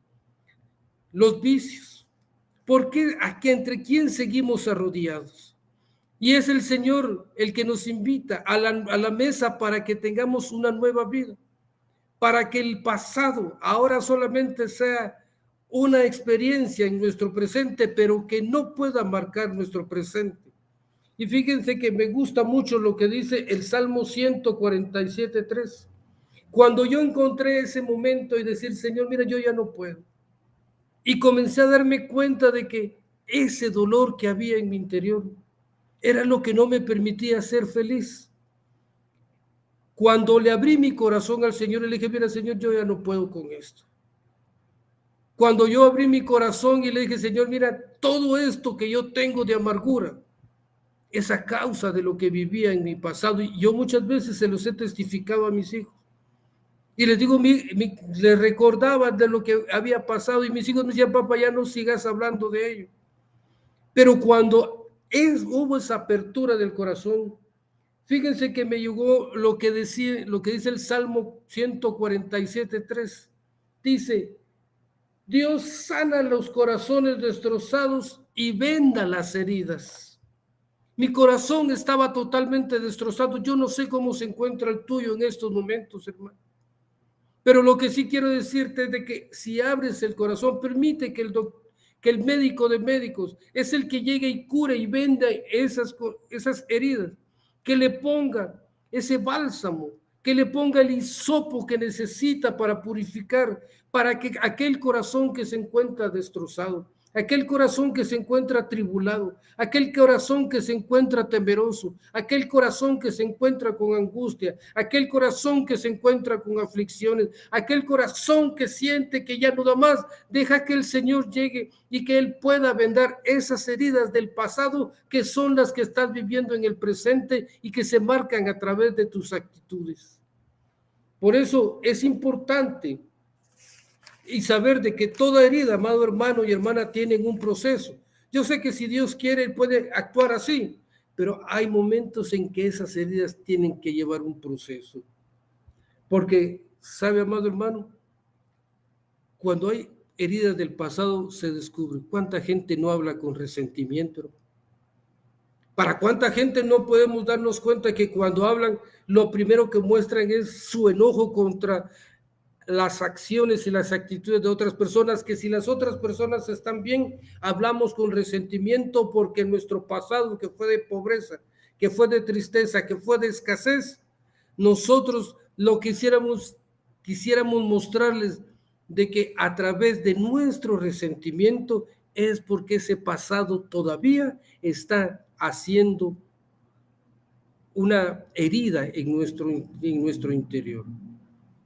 [SPEAKER 1] los vicios? ¿Por qué? ¿Entre quién seguimos arrodillados? Y es el Señor el que nos invita a la mesa para que tengamos una nueva vida, para que el pasado ahora solamente sea una experiencia en nuestro presente, pero que no pueda marcar nuestro presente. Y fíjense que me gusta mucho lo que dice el Salmo 147:3. Cuando yo encontré ese momento y decir, Señor, mira, yo ya no puedo. Y comencé a darme cuenta de que ese dolor que había en mi interior era lo que no me permitía ser feliz. Cuando le abrí mi corazón al Señor, le dije, mira, Señor, yo ya no puedo con esto. Cuando yo abrí mi corazón y le dije, Señor, mira, todo esto que yo tengo de amargura es a causa de lo que vivía en mi pasado. Y yo muchas veces se los he testificado a mis hijos. Y les digo, les recordaba de lo que había pasado y mis hijos me decían, papá, ya no sigas hablando de ello. Pero cuando hubo esa apertura del corazón, fíjense que me llegó lo que dice el Salmo 147:3. Dice, Dios sana los corazones destrozados y venda las heridas. Mi corazón estaba totalmente destrozado. Yo no sé cómo se encuentra el tuyo en estos momentos, hermano. Pero lo que sí quiero decirte es de que si abres el corazón, permite que el médico de médicos es el que llegue y cure y venda esas heridas, que le ponga ese bálsamo, que le ponga el hisopo que necesita para purificar, para que aquel corazón que se encuentra destrozado, aquel corazón que se encuentra atribulado, aquel corazón que se encuentra temeroso, aquel corazón que se encuentra con angustia, aquel corazón que se encuentra con aflicciones, aquel corazón que siente que ya no da más, deja que el Señor llegue y que Él pueda vendar esas heridas del pasado que son las que estás viviendo en el presente y que se marcan a través de tus actitudes. Por eso es importante y saber de que toda herida, amado hermano y hermana, tienen un proceso. Yo sé que si Dios quiere, Él puede actuar así, pero hay momentos en que esas heridas tienen que llevar un proceso. Porque, ¿sabe, amado hermano? Cuando hay heridas del pasado, se descubre cuánta gente no habla con resentimiento. Para cuánta gente no podemos darnos cuenta que cuando hablan, lo primero que muestran es su enojo contra las acciones y las actitudes de otras personas, que si las otras personas están bien, hablamos con resentimiento porque nuestro pasado, que fue de pobreza, que fue de tristeza, que fue de escasez, nosotros lo quisiéramos quisiéramos mostrarles de que a través de nuestro resentimiento es porque ese pasado todavía está haciendo una herida en nuestro interior.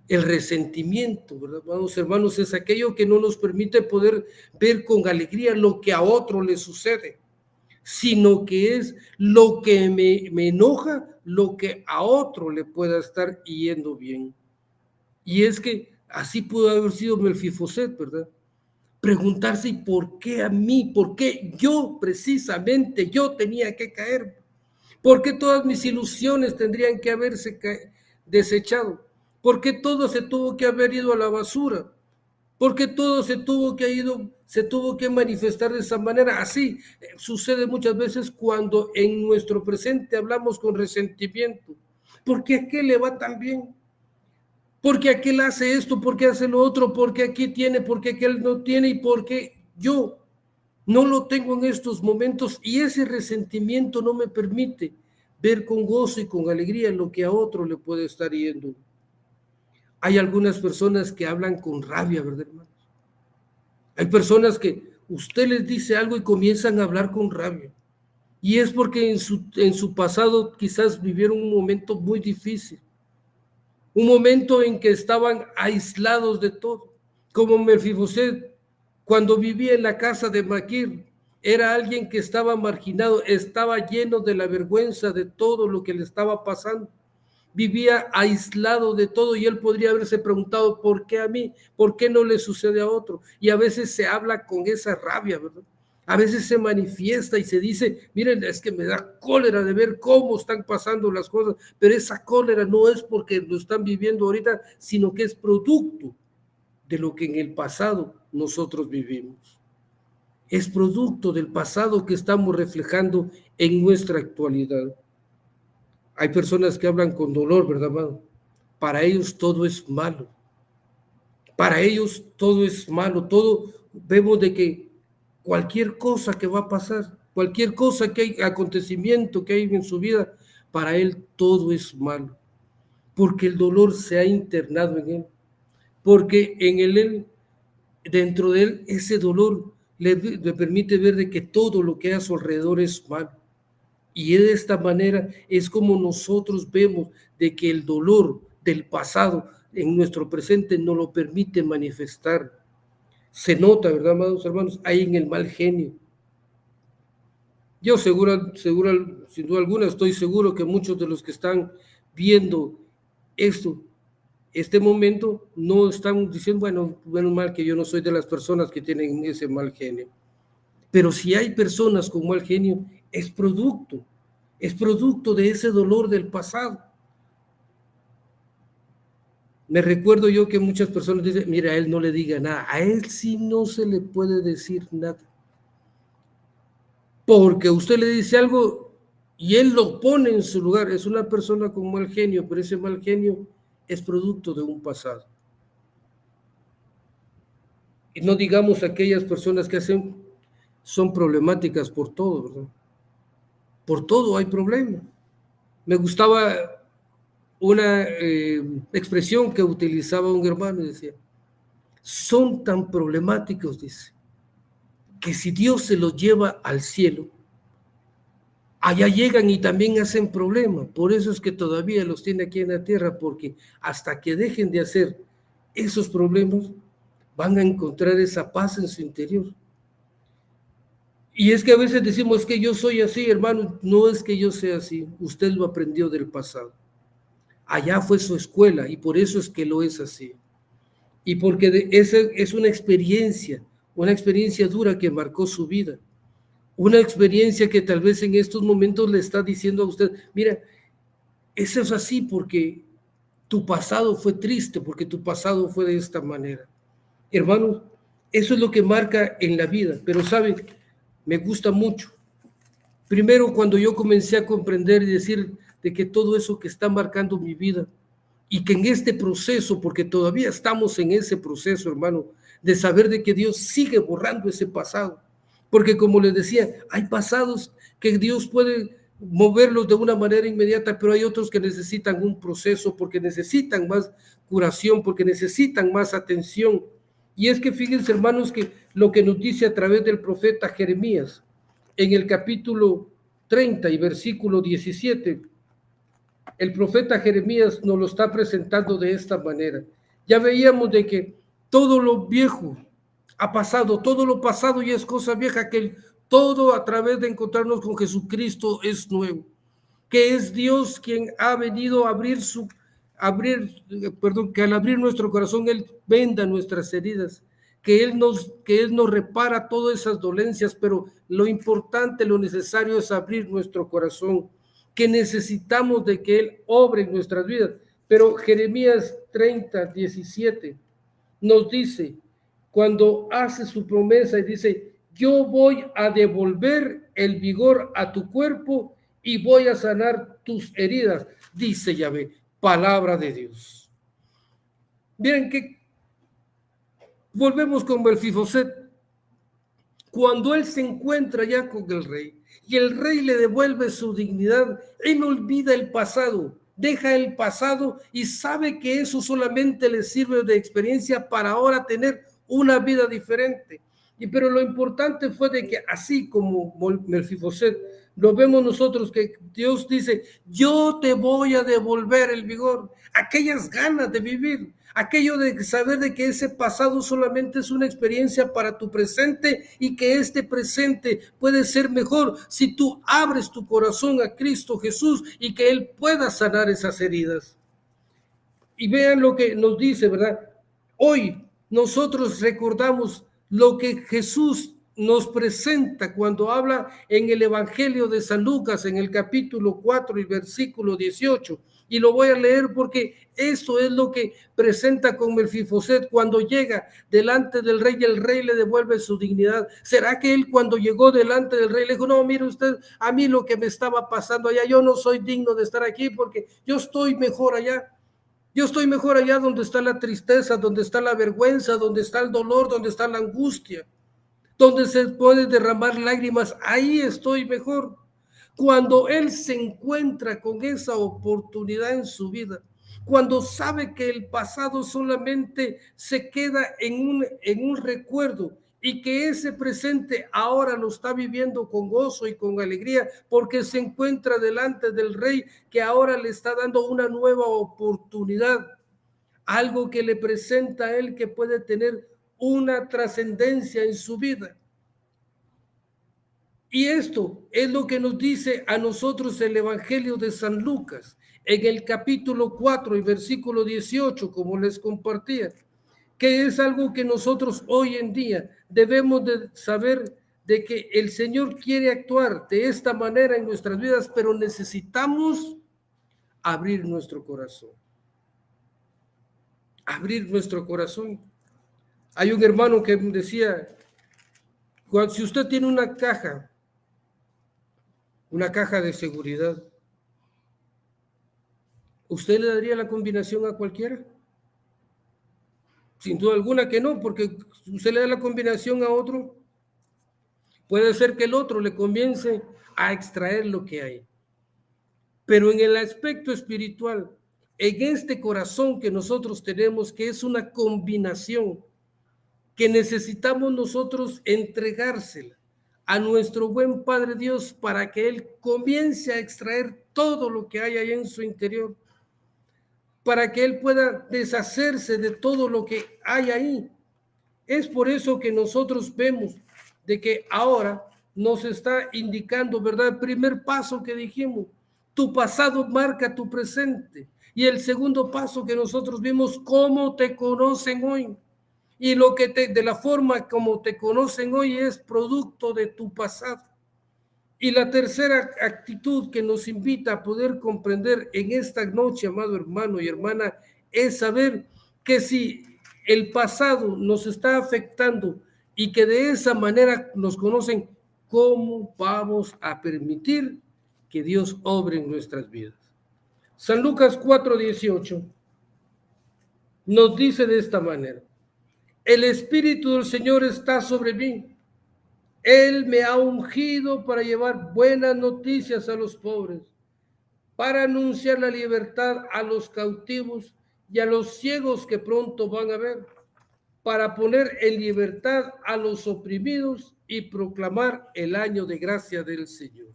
[SPEAKER 1] El resentimiento, ¿verdad, hermanos? Es aquello que no nos permite poder ver con alegría lo que a otro le sucede, sino que es lo que me enoja, lo que a otro le pueda estar yendo bien. Y es que así pudo haber sido Melfiboset, ¿verdad? Preguntarse, ¿y por qué a mí? ¿Por qué yo precisamente, yo tenía que caer? ¿Por qué todas mis ilusiones tendrían que haberse desechado? ¿Por qué todo se tuvo que haber ido a la basura? ¿Por qué todo se tuvo que manifestar de esa manera? Así sucede muchas veces cuando en nuestro presente hablamos con resentimiento. ¿Por qué a qué le va tan bien? ¿Por qué aquel hace esto? ¿Por qué hace lo otro? ¿Por qué aquí tiene? ¿Por qué aquel no tiene? ¿Y por qué yo no lo tengo en estos momentos? Y ese resentimiento no me permite ver con gozo y con alegría lo que a otro le puede estar yendo. Hay algunas personas que hablan con rabia, ¿verdad, hermanos? Hay personas que usted les dice algo y comienzan a hablar con rabia. Y es porque en su pasado quizás vivieron un momento muy difícil. Un momento en que estaban aislados de todo. Como Melfiboset, cuando vivía en la casa de Maquir, era alguien que estaba marginado, estaba lleno de la vergüenza de todo lo que le estaba pasando. Vivía aislado de todo y él podría haberse preguntado, ¿por qué a mí? ¿Por qué no le sucede a otro? Y a veces se habla con esa rabia, ¿verdad? A veces se manifiesta y se dice, miren, es que me da cólera de ver cómo están pasando las cosas, pero esa cólera no es porque lo están viviendo ahorita, sino que es producto de lo que en el pasado nosotros vivimos. Es producto del pasado que estamos reflejando en nuestra actualidad. Hay personas que hablan con dolor, ¿verdad, amado? Para ellos todo es malo. Para ellos todo es malo. Todo vemos de que cualquier cosa que va a pasar, cualquier cosa que hay, acontecimiento que hay en su vida, para él todo es malo. Porque el dolor se ha internado en él. Porque en él, dentro de él, ese dolor le permite ver de que todo lo que hay a su alrededor es malo. Y de esta manera es como nosotros vemos de que el dolor del pasado en nuestro presente no lo permite manifestar. Se nota, ¿verdad, amados hermanos? Hay en el mal genio. Yo sin duda alguna, estoy seguro que muchos de los que están viendo este momento, no están diciendo, bueno, menos mal que yo no soy de las personas que tienen ese mal genio. Pero si hay personas con mal genio, es producto de ese dolor del pasado. Me recuerdo yo que muchas personas dicen, mira, a él no le diga nada, a él sí no se le puede decir nada. Porque usted le dice algo y él lo pone en su lugar. Es una persona con mal genio, pero ese mal genio es producto de un pasado. Y no digamos aquellas personas que son problemáticas por todo, ¿verdad? Por todo hay problema. Me gustaba una expresión que utilizaba un hermano y decía, son tan problemáticos, dice, que si Dios se los lleva al cielo, allá llegan y también hacen problema. Por eso es que todavía los tiene aquí en la tierra, porque hasta que dejen de hacer esos problemas, van a encontrar esa paz en su interior. Y es que a veces decimos, es que yo soy así, hermano. No es que yo sea así, usted lo aprendió del pasado. Allá fue su escuela y por eso es que lo es así. Y porque esa es una experiencia dura que marcó su vida. Una experiencia que tal vez en estos momentos le está diciendo a usted, mira, eso es así porque tu pasado fue triste, porque tu pasado fue de esta manera. Hermanos, eso es lo que marca en la vida, pero ¿saben? Me gusta mucho. Primero, cuando yo comencé a comprender y decir de que todo eso que está marcando mi vida y que en este proceso, porque todavía estamos en ese proceso, hermano, de saber de que Dios sigue borrando ese pasado. Porque como les decía, hay pasados que Dios puede moverlos de una manera inmediata, pero hay otros que necesitan un proceso porque necesitan más curación, porque necesitan más atención. Y es que fíjense, hermanos, que lo que nos dice a través del profeta Jeremías en el capítulo 30 y versículo 17, el profeta Jeremías nos lo está presentando de esta manera. Ya veíamos de que todo lo viejo ha pasado, todo lo pasado ya es cosa vieja, que todo a través de encontrarnos con Jesucristo es nuevo, que es Dios quien ha venido a que al abrir nuestro corazón Él venda nuestras heridas, que Él nos repara todas esas dolencias, pero lo importante, lo necesario es abrir nuestro corazón, que necesitamos de que Él obre en nuestras vidas. Pero Jeremías 30:17 nos dice, cuando hace su promesa y dice, yo voy a devolver el vigor a tu cuerpo y voy a sanar tus heridas, dice Yahvé, palabra de Dios. Miren que volvemos con Mefiboset. Cuando él se encuentra ya con el rey y el rey le devuelve su dignidad, él olvida el pasado, deja el pasado y sabe que eso solamente le sirve de experiencia para ahora tener una vida diferente. Pero lo importante fue de que así como Mefiboset, lo vemos nosotros que Dios dice, yo te voy a devolver el vigor, aquellas ganas de vivir, aquello de saber de que ese pasado solamente es una experiencia para tu presente y que este presente puede ser mejor si tú abres tu corazón a Cristo Jesús y que Él pueda sanar esas heridas. Y vean lo que nos dice, ¿verdad? Hoy nosotros recordamos lo que Jesús nos presenta cuando habla en el Evangelio de San Lucas, en el capítulo 4 y versículo 18. Y lo voy a leer porque eso es lo que presenta con Mefiboset cuando llega delante del rey y el rey le devuelve su dignidad. ¿Será que él cuando llegó delante del rey le dijo, no, mire usted, a mí lo que me estaba pasando allá, yo no soy digno de estar aquí porque yo estoy mejor allá? Yo estoy mejor allá donde está la tristeza, donde está la vergüenza, donde está el dolor, donde está la angustia, donde se puede derramar lágrimas, ahí estoy mejor. Cuando él se encuentra con esa oportunidad en su vida, cuando sabe que el pasado solamente se queda en un recuerdo y que ese presente ahora lo está viviendo con gozo y con alegría porque se encuentra delante del rey que ahora le está dando una nueva oportunidad, algo que le presenta a él que puede tener una trascendencia en su vida. Y esto es lo que nos dice a nosotros el Evangelio de San Lucas, en el capítulo 4 y versículo 18, como les compartía, que es algo que nosotros hoy en día debemos de saber de que el Señor quiere actuar de esta manera en nuestras vidas, pero necesitamos abrir nuestro corazón. Abrir nuestro corazón. Hay un hermano que me decía, si usted tiene una caja de seguridad, ¿usted le daría la combinación a cualquiera? Sin duda alguna que no, porque usted le da la combinación a otro, puede ser que el otro le comience a extraer lo que hay. Pero en el aspecto espiritual, en este corazón que nosotros tenemos, que es una combinación, que necesitamos nosotros entregársela a nuestro buen Padre Dios para que Él comience a extraer todo lo que hay ahí en su interior, para que Él pueda deshacerse de todo lo que hay ahí. Es por eso que nosotros vemos de que ahora nos está indicando, ¿verdad? El primer paso que dijimos, tu pasado marca tu presente. Y el segundo paso que nosotros vimos, cómo te conocen hoy. Y de la forma como te conocen hoy es producto de tu pasado. Y la tercera actitud que nos invita a poder comprender en esta noche, amado hermano y hermana, es saber que si el pasado nos está afectando y que de esa manera nos conocen, ¿cómo vamos a permitir que Dios obre en nuestras vidas? San Lucas 4:18 nos dice de esta manera, el Espíritu del Señor está sobre mí, Él me ha ungido para llevar buenas noticias a los pobres, para anunciar la libertad a los cautivos y a los ciegos que pronto van a ver, para poner en libertad a los oprimidos y proclamar el año de gracia del Señor.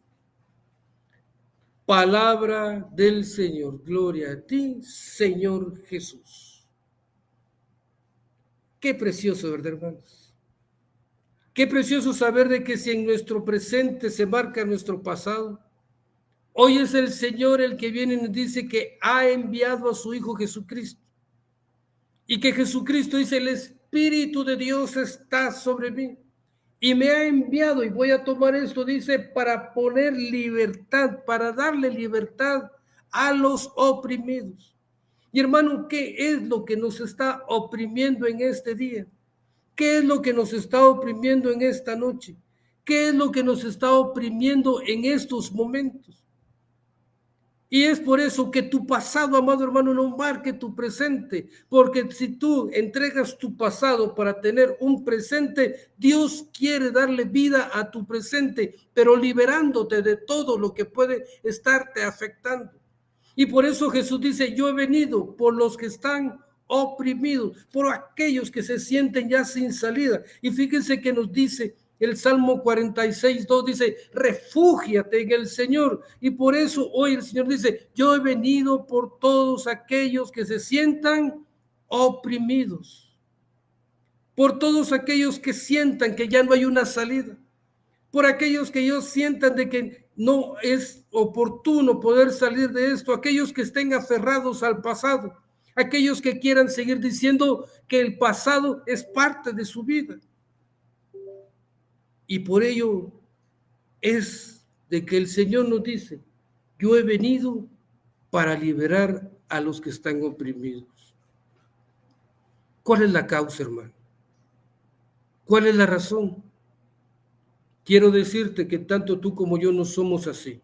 [SPEAKER 1] Palabra del Señor. Gloria a ti, Señor Jesús. Qué precioso, ¿verdad, hermanos? Qué precioso saber de que si en nuestro presente se marca nuestro pasado, hoy es el Señor el que viene y nos dice que ha enviado a su Hijo Jesucristo. Y que Jesucristo dice, el Espíritu de Dios está sobre mí. Y me ha enviado, y voy a tomar esto, dice, para poner libertad, para darle libertad a los oprimidos. Y hermano, ¿qué es lo que nos está oprimiendo en este día? ¿Qué es lo que nos está oprimiendo en esta noche? ¿Qué es lo que nos está oprimiendo en estos momentos? Y es por eso que tu pasado, amado hermano, no marque tu presente, porque si tú entregas tu pasado para tener un presente, Dios quiere darle vida a tu presente, pero liberándote de todo lo que puede estarte afectando. Y por eso Jesús dice, yo he venido por los que están oprimidos, por aquellos que se sienten ya sin salida. Y fíjense que nos dice el Salmo 46:2, dice, refúgiate en el Señor. Y por eso hoy el Señor dice, yo he venido por todos aquellos que se sientan oprimidos, por todos aquellos que sientan que ya no hay una salida, por aquellos que ellos sientan de que no es oportuno poder salir de esto, aquellos que estén aferrados al pasado, aquellos que quieran seguir diciendo que el pasado es parte de su vida. Y por ello es de que el Señor nos dice, yo he venido para liberar a los que están oprimidos. ¿Cuál es la causa, hermano? ¿Cuál es la razón? Quiero decirte que tanto tú como yo no somos así.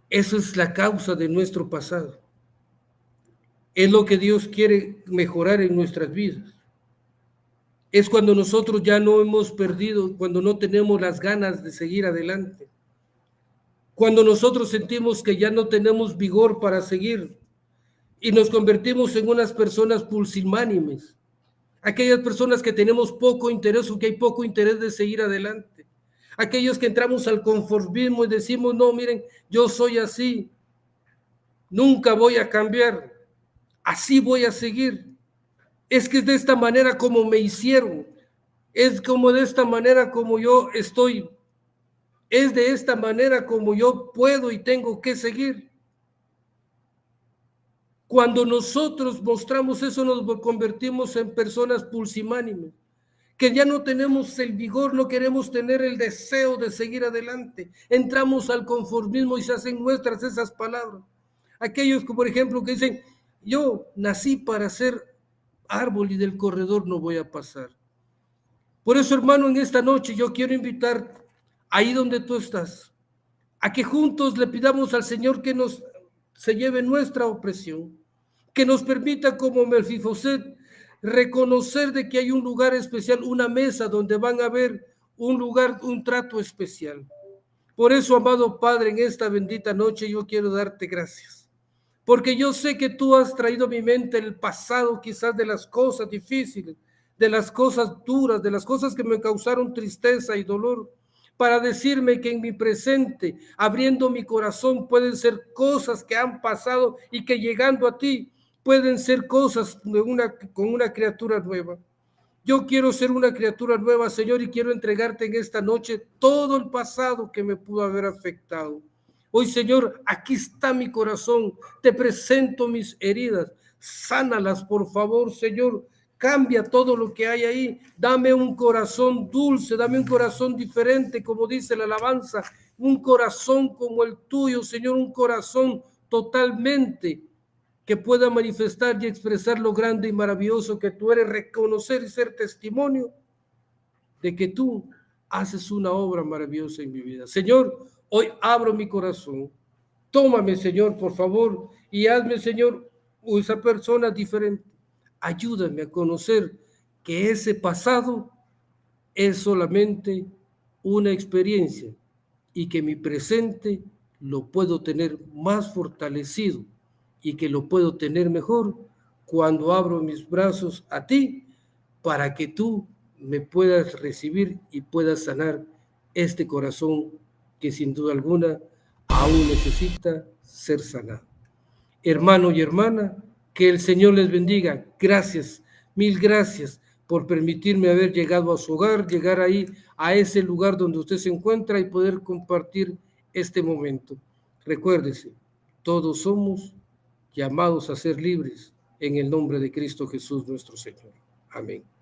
[SPEAKER 1] Esa es la causa de nuestro pasado. Es lo que Dios quiere mejorar en nuestras vidas. Es cuando nosotros ya no hemos perdido, cuando no tenemos las ganas de seguir adelante. Cuando nosotros sentimos que ya no tenemos vigor para seguir y nos convertimos en unas personas pulsimánimes. Aquellas personas que tenemos poco interés o que hay poco interés de seguir adelante. Aquellos que entramos al conformismo y decimos, no, miren, yo soy así, nunca voy a cambiar, así voy a seguir. Es que es de esta manera como me hicieron, es como de esta manera como yo estoy, es de esta manera como yo puedo y tengo que seguir. Cuando nosotros mostramos eso, nos convertimos en personas pulsimánimes, que ya no tenemos el vigor, no queremos tener el deseo de seguir adelante. Entramos al conformismo y se hacen nuestras esas palabras. Aquellos que, por ejemplo, que dicen, yo nací para ser árbol y del corredor no voy a pasar. Por eso, hermano, en esta noche yo quiero invitar ahí donde tú estás, a que juntos le pidamos al Señor que se lleve nuestra opresión, que nos permita como Melfiboset reconocer de que hay un lugar especial, una mesa donde van a haber un lugar, un trato especial. Por eso, amado Padre, en esta bendita noche yo quiero darte gracias, porque yo sé que tú has traído a mi mente el pasado quizás de las cosas difíciles, de las cosas duras, de las cosas que me causaron tristeza y dolor, para decirme que en mi presente, abriendo mi corazón, pueden ser cosas que han pasado y que llegando a ti pueden ser cosas con una criatura nueva. Yo quiero ser una criatura nueva, Señor, y quiero entregarte en esta noche todo el pasado que me pudo haber afectado. Hoy, Señor, aquí está mi corazón, te presento mis heridas, sánalas, por favor, Señor. Cambia todo lo que hay ahí, dame un corazón dulce, dame un corazón diferente, como dice la alabanza, un corazón como el tuyo, Señor, un corazón totalmente que pueda manifestar y expresar lo grande y maravilloso que tú eres, reconocer y ser testimonio de que tú haces una obra maravillosa en mi vida. Señor, hoy abro mi corazón, tómame, Señor, por favor, y hazme, Señor, esa persona diferente. Ayúdame a conocer que ese pasado es solamente una experiencia y que mi presente lo puedo tener más fortalecido y que lo puedo tener mejor cuando abro mis brazos a ti para que tú me puedas recibir y puedas sanar este corazón que sin duda alguna aún necesita ser sanado. Hermano y hermana, que el Señor les bendiga. Gracias, mil gracias por permitirme haber llegado a su hogar, llegar ahí a ese lugar donde usted se encuentra y poder compartir este momento. Recuérdese, todos somos llamados a ser libres en el nombre de Cristo Jesús nuestro Señor. Amén.